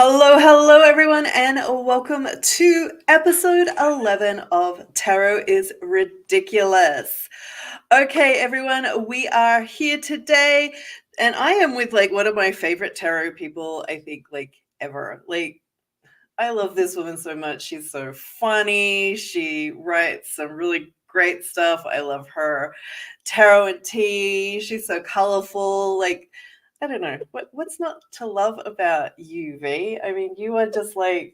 Hello, everyone, and welcome to episode 11 of Tarot is Ridiculous. Okay, everyone, we are here today, and I am with one of my favorite tarot people, I think, ever. I love this woman so much. She's so funny. She writes some really great stuff. I love her tarot and tea. She's so colorful. I don't know what's not to love about you, V. I mean, you are just I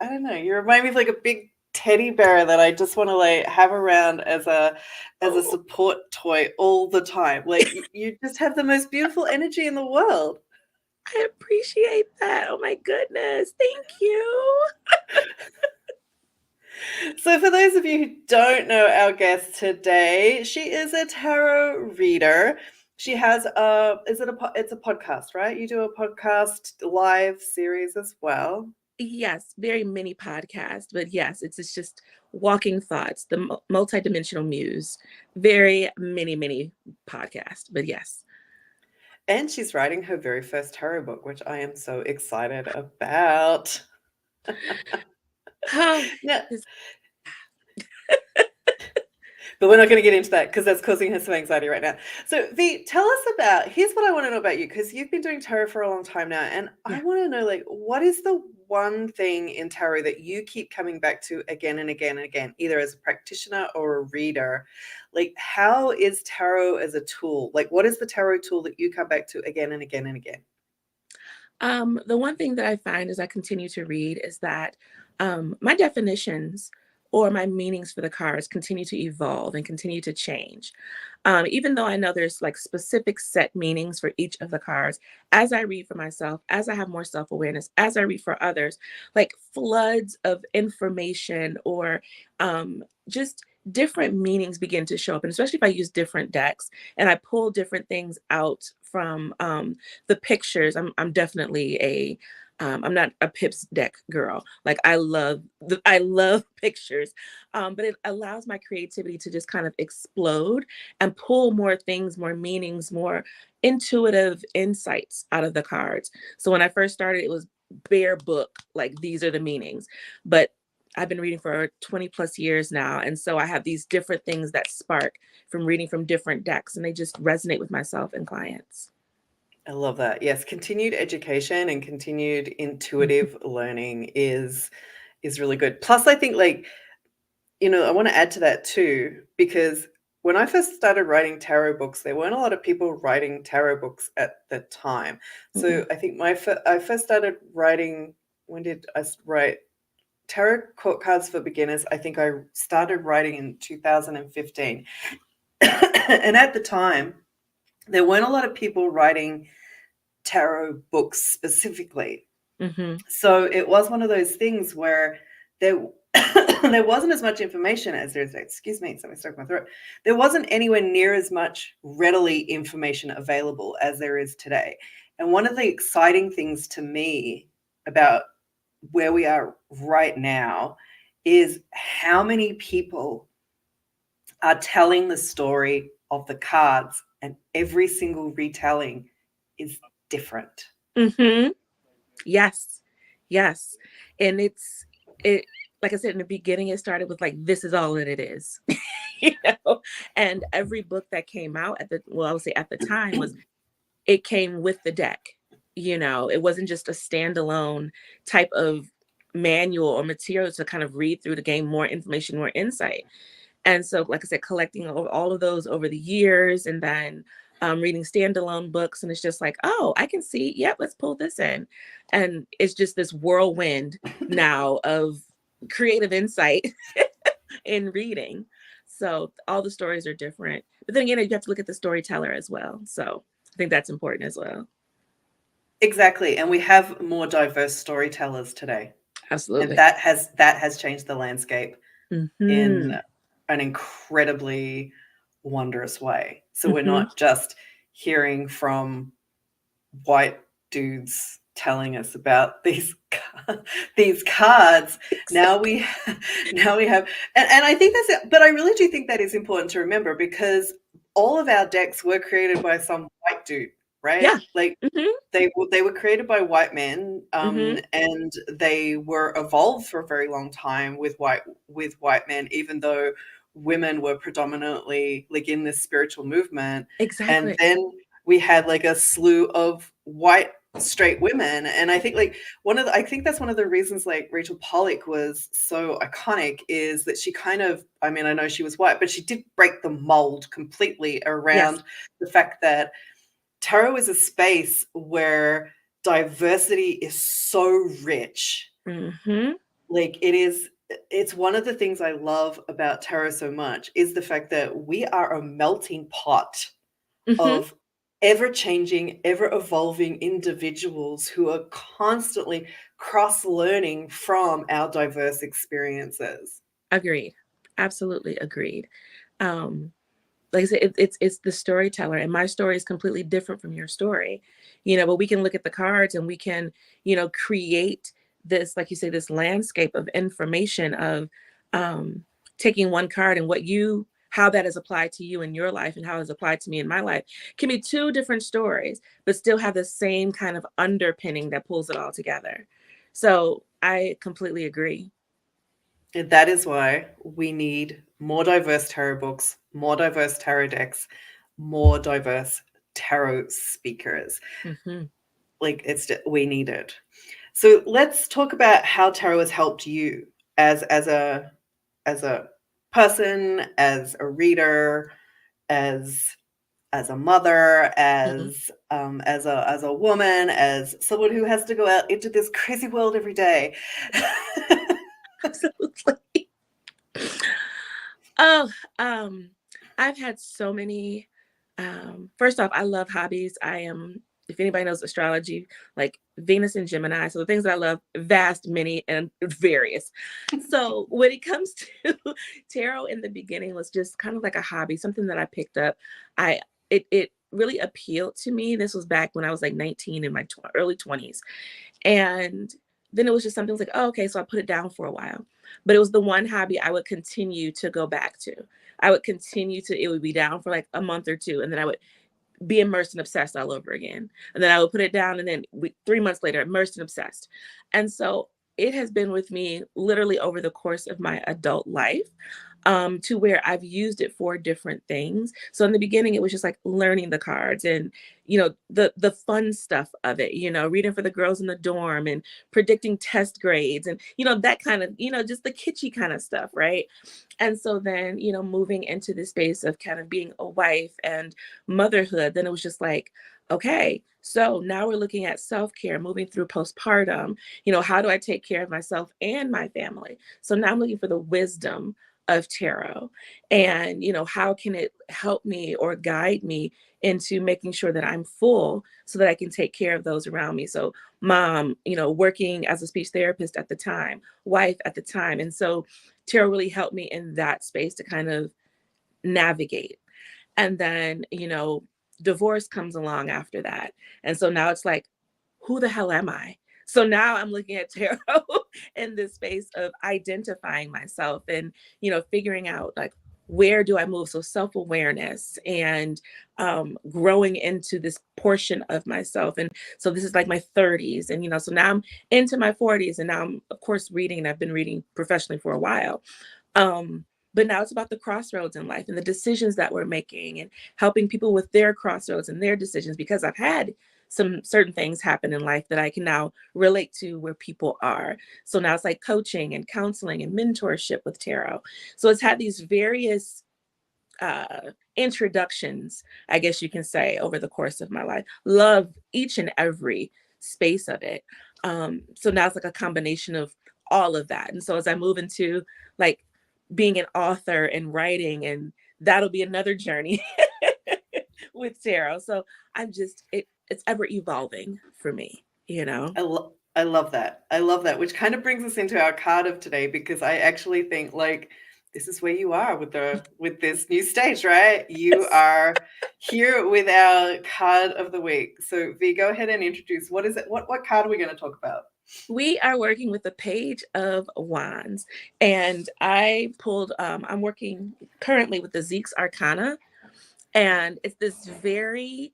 don't know. You remind me of a big teddy bear that I just want to have around as a support toy all the time. You just have the most beautiful energy in the world. I appreciate that. Oh my goodness. Thank you. So for those of you who don't know our guest today, she is a tarot reader. She has it's a podcast, right? You do a podcast live series as well. Yes, very mini podcast, but yes, it's just walking thoughts, the multidimensional muse. Very mini podcast, but yes. And she's writing her very first tarot book, which I am so excited about. Oh, Now, this- but we're not going to get into that because that's causing her some anxiety right now. So, V, tell us here's what I want to know about you, because you've been doing tarot for a long time now. And I yeah. want to know, what is the one thing in tarot that you keep coming back to again and again and again, either as a practitioner or a reader? How is tarot as a tool? What is the tarot tool that you come back to again and again and again? The one thing that I find as I continue to read is that my definitions or my meanings for the cards continue to evolve and continue to change. Even though I know there's specific set meanings for each of the cards, as I read for myself, as I have more self-awareness, as I read for others, floods of information or just different meanings begin to show up. And especially if I use different decks and I pull different things out from the pictures. I'm definitely I'm not a pips deck girl. I love pictures, but it allows my creativity to just kind of explode and pull more things, more meanings, more intuitive insights out of the cards. So when I first started, it was bare book, these are the meanings, but I've been reading for 20 plus years now. And so I have these different things that spark from reading from different decks, and they just resonate with myself and clients. I love that. Yes, continued education and continued intuitive learning is really good. Plus, I think I want to add to that too, because when I first started writing tarot books, there weren't a lot of people writing tarot books at the time. So Mm-mm. I think I first started writing. When did I write tarot court cards for beginners? I think I started writing in 2015, and at the time, there weren't a lot of people writing tarot books specifically. Mm-hmm. So it was one of those things where there there wasn't as much information as there is. Excuse me, something stuck in my throat. There wasn't anywhere near as much readily information available as there is today. And one of the exciting things to me about where we are right now is how many people are telling the story of the cards, and every single retelling is different. Mm-hmm. Yes. Yes. And it like I said in the beginning, it started with this is all that it is. you know, and every book that came out I would say at the time it came with the deck. It wasn't just a standalone type of manual or material to kind of read through to gain more information, more insight. And so, like I said, collecting all of those over the years and then reading standalone books. And it's just oh, I can see, yep, let's pull this in. And it's just this whirlwind now of creative insight in reading. So all the stories are different. But then again, you have to look at the storyteller as well. So I think that's important as well. Exactly. And we have more diverse storytellers today. And Absolutely. that has changed the landscape in Mm-hmm. an incredibly wondrous way. So we're Mm-hmm. not just hearing from white dudes telling us about these cards. Now we now we have, and I think that's it. But I really do think that is important to remember, because all of our decks were created by some white dude, right? Yeah. Like Mhm. they were created by white men, Mhm. and they were evolved for a very long time with white men, even though women were predominantly like in this spiritual movement. And Exactly. then we had like a slew of white straight women, and I think like I think that's one of the reasons like Rachel Pollack was so iconic, is that she kind of, I mean, I know she was white, but she did break the mold completely Yes. around the fact that tarot is a space where diversity is so rich. Mhm. Like it's one of the things I love about tarot so much, is the fact that we are a melting pot Mhm. of ever changing, ever evolving individuals who are constantly cross learning from our diverse experiences. Agreed. Absolutely agreed. Um, like I said, it's the storyteller, and my story is completely different from your story, but we can look at the cards and we can, create this, like you say, this landscape of information of um, taking one card and how that is applied to you in your life and how it's applied to me in my life can be two different stories, but still have the same kind of underpinning that pulls it all together. So I completely agree. And that is why we need more diverse tarot books, more diverse tarot decks, more diverse tarot speakers. Hmm. Like we need it. So let's talk about how tarot has helped you as a person, as a reader, as as a mother, as a woman, as someone who has to go out into this crazy world every day. Absolutely. Oh, um, I've had so many. First off, I love hobbies. If anybody knows astrology, like Venus and Gemini. So the things that I love, vast, many, and various. So when it comes to tarot, in the beginning was just kind of like a hobby, something that I picked up. It really appealed to me. This was back when I was like 19, in my early 20s. And then it was just something like, oh, okay. So I put it down for a while. But it was the one hobby I would continue to go back to. It would be down for like a month or two. And then I would be immersed and obsessed all over again. And then I would put it down. And then 3 months later, immersed and obsessed. And so it has been with me literally over the course of my adult life, to where I've used it for different things. So in the beginning, it was just like learning the cards and the fun stuff of it. Reading for the girls in the dorm and predicting test grades and that kind of just the kitschy kind of stuff, right? And so then moving into the space of kind of being a wife and motherhood, then it was just like, okay, so now we're looking at self-care, moving through postpartum. How do I take care of myself and my family? So now I'm looking for the wisdom of tarot, and how can it help me or guide me into making sure that I'm full so that I can take care of those around me. So mom, working as a speech therapist at the time, wife at the time. And so tarot really helped me in that space to kind of navigate. And then divorce comes along after that, and so now it's like, who the hell am I? So now I'm looking at tarot in this space of identifying myself and figuring out like, where do I move? So self-awareness and growing into this portion of myself. And so this is like my 30s, and so now I'm into my 40s, and now I'm of course reading, and I've been reading professionally for a while. um, but now it's about the crossroads in life and the decisions that we're making and helping people with their crossroads and their decisions, because I've had some certain things happen in life that I can now relate to where people are. So now it's like coaching and counseling and mentorship with tarot. So it's had these various introductions, I guess you can say, over the course of my life. Love each and every space of it. So now it's like a combination of all of that. And so as I move into like being an author and writing, and that'll be another journey with tarot. So it's ever evolving for me. I love that. I love that, which kind of brings us into our card of today, because I actually think like this is where you are with this new stage, right? You are here with our card of the week. So V, go ahead and introduce, what is it? What card are we going to talk about? We are working with the Page of Wands, and I'm working currently with the Zeke's Arcana, and it's this very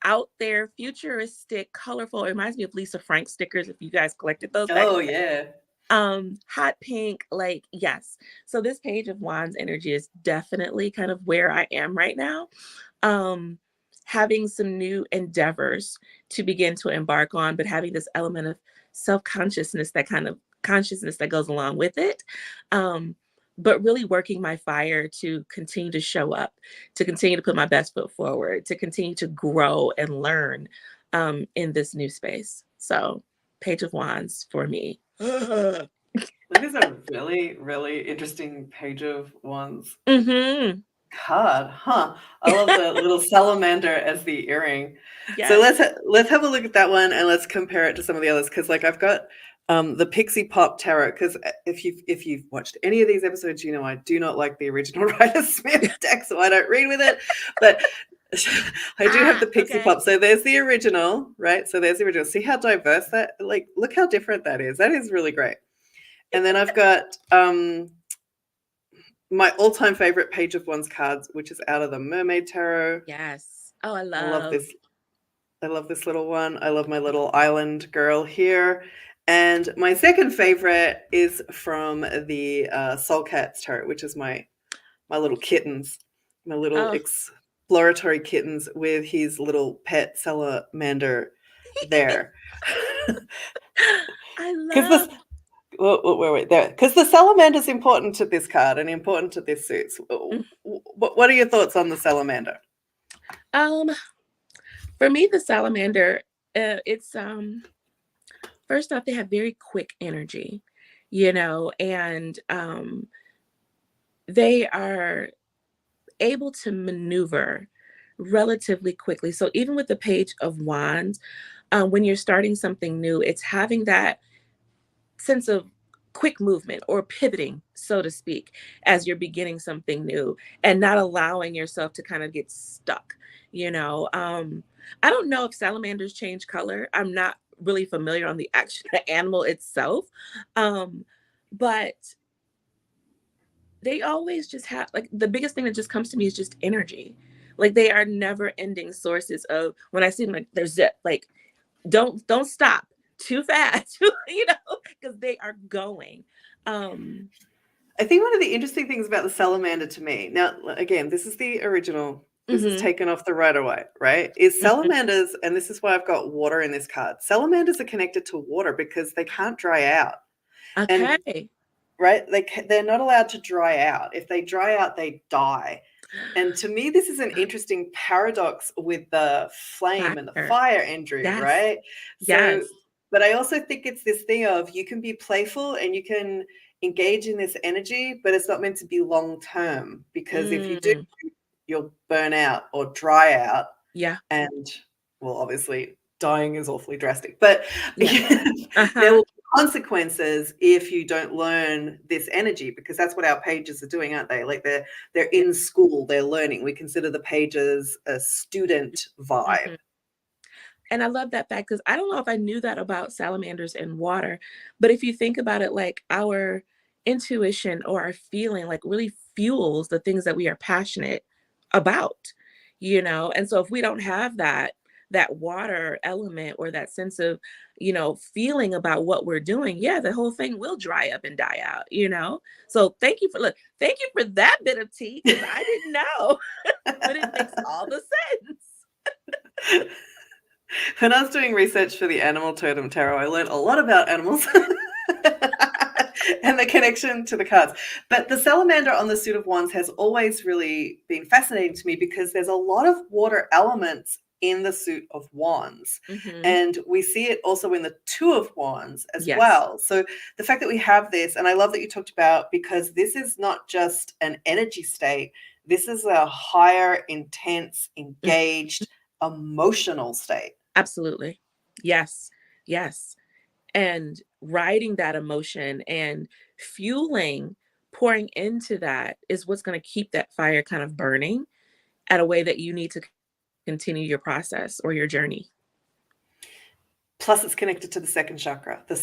out there, futuristic, colorful. It reminds me of Lisa Frank stickers if you guys collected those back. Oh yeah. Hot pink, like, yes. So this Page of Wands energy is definitely kind of where I am right now. Um, Having some new endeavors to begin to embark on, but having this element of self-consciousness, that kind of consciousness that goes along with it. Um, but really working my fire to continue to show up, to continue to put my best foot forward, to continue to grow and learn in this new space. So, Page of Wands for me. That is a really, really interesting Page of Wands Mm-hmm. card, huh? I love the little salamander as the earring. So Yes. let's have a look at that one and let's compare it to some of the others, because like I've got the Pixie Pop Tarot, because if you've watched any of these episodes, you know I do not like the original Rider Smith deck, so I don't read with it. But I do have the Pixie Okay. Pop. So there's the original, right? So there's the original. See how diverse that, like, look how different that is. That is really great. And then I've got my all-time favorite Page of Wands cards, which is out of the Mermaid Tarot. Yes. Oh, I I love. love this. I love this little one. I love my little island girl here. And my second favorite is from the Soul Cats Tarot, which is my little kittens, my little Oh, exploratory kittens with his little pet salamander there. I Because love. wait, there. Because the salamander is important to this card and important to this suit. What are your thoughts on the salamander? Um, for me, the salamander, it's first off, they have very quick energy, and they are able to maneuver relatively quickly. So even with the Page of Wands, when you're starting something new, it's having that sense of quick movement or pivoting, so to speak, as you're beginning something new and not allowing yourself to kind of get stuck. You know, I don't know if salamanders change color. I'm not really familiar on the actual animal itself, but they always just have, like, the biggest thing that just comes to me is just energy. Like, they are never ending sources of, when I see them, like, they're zip, like, don't stop too fast, because they are going. I think one of the interesting things about the salamander to me, now again, this is the original, this is Mhm, taken off the Rider-Waite, right? Is mhm. salamanders, and this is why I've got water in this card. Salamanders are connected to water because they can't dry out. And Okay. right, they're not allowed to dry out. If they dry out, they die. And to me, this is an interesting paradox with the flame and the Fire. fire energy, Yes. right? So, Yes. but I also think it's this thing of you can be playful and you can engage in this energy, but it's not meant to be long term, because if you do, Mm, you'll burn out or dry out. yeah, And well, obviously, dying is awfully drastic, but yeah. there Uh-huh. will be consequences if you don't learn this energy, because that's what our pages are doing, aren't they? Like they're Yeah. in school, they're learning. We consider the pages a student vibe. Mhm. And I love that fact because I don't know if I knew that about salamanders and water, but if you think about it, like, our intuition or our feeling, like, really fuels the things that we are passionate about, And so if we don't have that water element or that sense of, feeling about what we're doing, yeah, the whole thing will dry up and die out. So thank you for that bit of tea because I didn't know, but it makes all the sense. When I was doing research for the Animal Totem Tarot, I learned a lot about animals and the connection to the cards. But the salamander on the suit of wands has always really been fascinating to me because there's a lot of water elements in the suit of wands. Hmm. And we see it also in the two of wands as Yes. well. So the fact that we have this, and I love that you talked about, because this is not just an energy state, this is a higher, intense, engaged, emotional state. Absolutely. Yes. Yes. And riding that emotion and fueling, pouring into that is what's going to keep that fire kind of burning at a way that you need to continue your process or your journey. Plus it's connected to the second chakra, the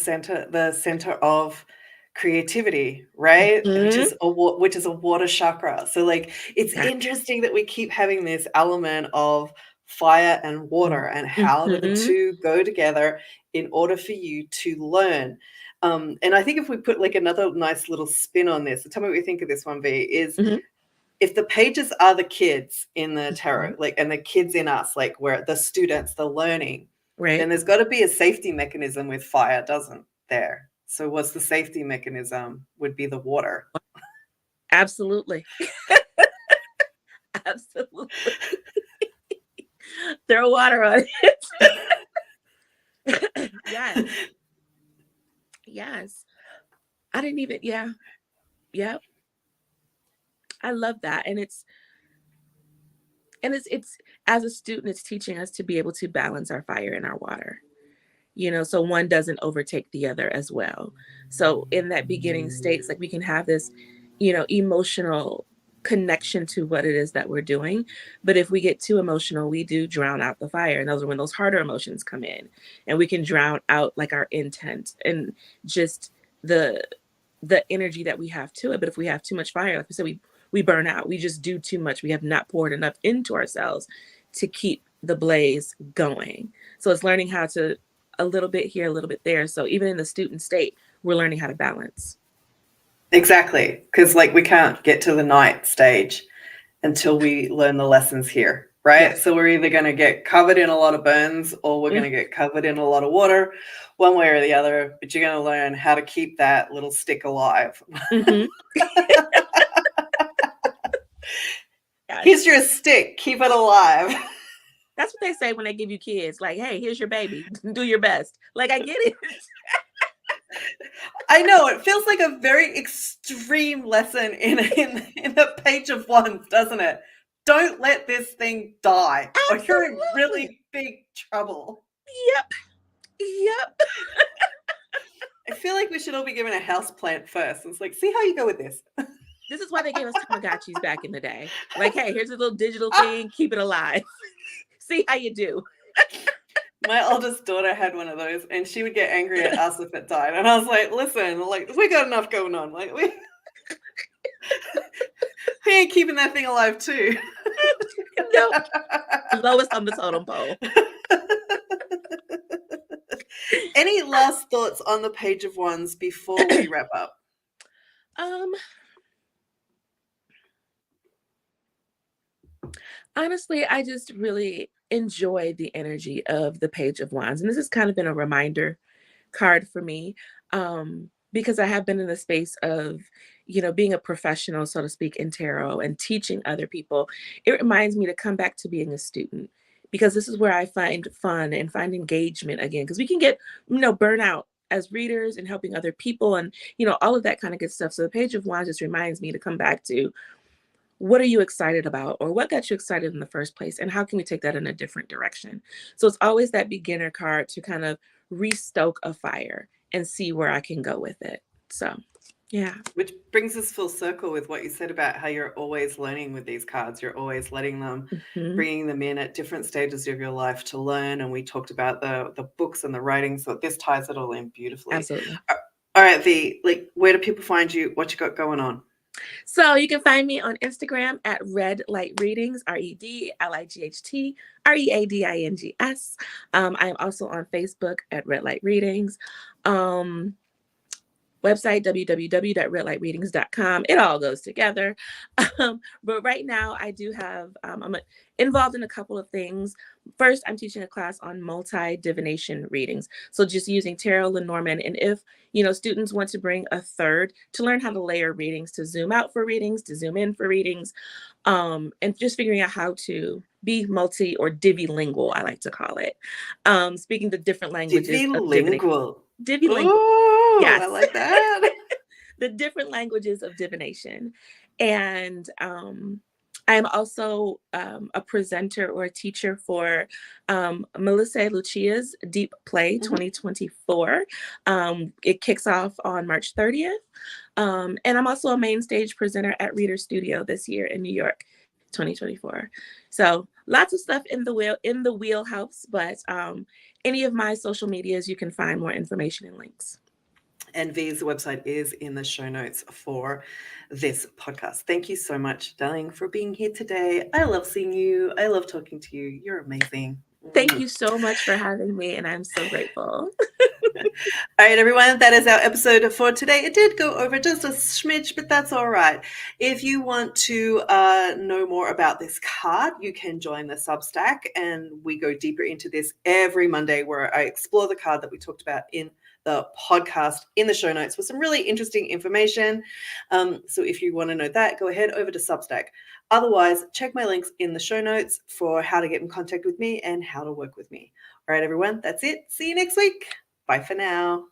center of creativity, right? which Mhm. is a which is a water chakra. So like it's Yeah. interesting that we keep having this element of fire and water and how the Mm-hmm. two go together in order for you to learn. And I think if we put like another nice little spin on this, tell me what you think of this one, V, is Mm-hmm. if the pages are the kids in the Mm-hmm. tarot, like, and the kids in us, like we're the students, the learning, then Right. there's got to be a safety mechanism with fire, doesn't there? So what's the safety mechanism? Would be the water. Absolutely. Absolutely. Throw water on it. Yes. Yes. I didn't even, yeah. Yep. I love that. And it's as a student, it's teaching us to be able to balance our fire and our water, so one doesn't overtake the other as well. So in that beginning states, like we can have this, emotional connection to what it is that we're doing. But if we get too emotional, we do drown out the fire. And those are when those harder emotions come in, and we can drown out like our intent and just the energy that we have to it. But if we have too much fire, like we said, we burn out. We just do too much. We have not poured enough into ourselves to keep the blaze going. So it's learning how to a little bit here, a little bit there. So even in the student state, we're learning how to balance. Exactly, because like we can't get to the night stage until we learn the lessons here, right? Yes. So we're either going to get covered in a lot of burns or we're going to get covered in a lot of water, one way or the other, but you're going to learn how to keep that little stick alive. Mm-hmm. Yes. Here's your stick, keep it alive. That's what they say when they give you kids, like, hey, here's your baby, do your best. Like, I get it. I know, it feels like a very extreme lesson in a page of wands, doesn't it? Don't let this thing die. Absolutely. Or you're in really big trouble. Yep. I feel like we should all be given a house plant first. It's like, see how you go with this. This is why they gave us Tamagotchis back in the day. Like, hey, here's a little digital thing, keep it alive. See how you do. My oldest daughter had one of those, and she would get angry at us if it died. And I was like, listen, like, we got enough going on. Like, we ain't keeping that thing alive too. No. Lowest on the totem pole. Any last thoughts on the Page of Wands before we wrap up? Honestly, I just really enjoy the energy of the Page of Wands. And this has kind of been a reminder card for me, because I have been in the space of, being a professional, so to speak, in tarot and teaching other people. It reminds me to come back to being a student, because this is where I find fun and find engagement again, because we can get, burnout as readers and helping other people and, all of that kind of good stuff. So the Page of Wands just reminds me to come back to, what are you excited about, or what got you excited in the first place, and how can we take that in a different direction? So it's always that beginner card to kind of restoke a fire and see where I can go with it. So yeah. Which brings us full circle with what you said about how you're always learning with these cards. You're always letting them, bringing them in at different stages of your life to learn. And we talked about the books and the writing. So this ties it all in beautifully. Absolutely. All right, V, like, where do people find you? What you got going on? So you can find me on Instagram at RedLight Readings, RedLightReadings. I am also on Facebook at RedLight Readings. Website www.redlightreadings.com. It all goes together. But right now I do have, I'm involved in a couple of things. First, I'm teaching a class on multi-divination readings. So just using tarot, Lenormand, and if, students want to bring a third to learn how to layer readings, to zoom out for readings, to zoom in for readings, and just figuring out how to be multi or divilingual, I like to call it. Speaking the different languages. Divilingual. Divilingual. Oh, yes. I like that. The different languages of divination. And I'm also a presenter or a teacher for Melissa Lucia's Deep Play 2024. It kicks off on March 30th. And I'm also a main stage presenter at Reader Studio this year in New York, 2024. So lots of stuff in the wheelhouse, but any of my social medias, you can find more information and links. And V's website is in the show notes for this podcast. Thank you so much, darling, for being here today. I love seeing you. I love talking to you. You're amazing. Thank you so much for having me, and I'm so grateful. All right, everyone, that is our episode for today. It did go over just a smidge, but that's all right. If you want to know more about this card, you can join the Substack, and we go deeper into this every Monday, where I explore the card that we talked about in the podcast in the show notes with some really interesting information. So if you want to know that, go ahead over to Substack. Otherwise, check my links in the show notes for how to get in contact with me and how to work with me. All right, everyone, that's it. See you next week. Bye for now.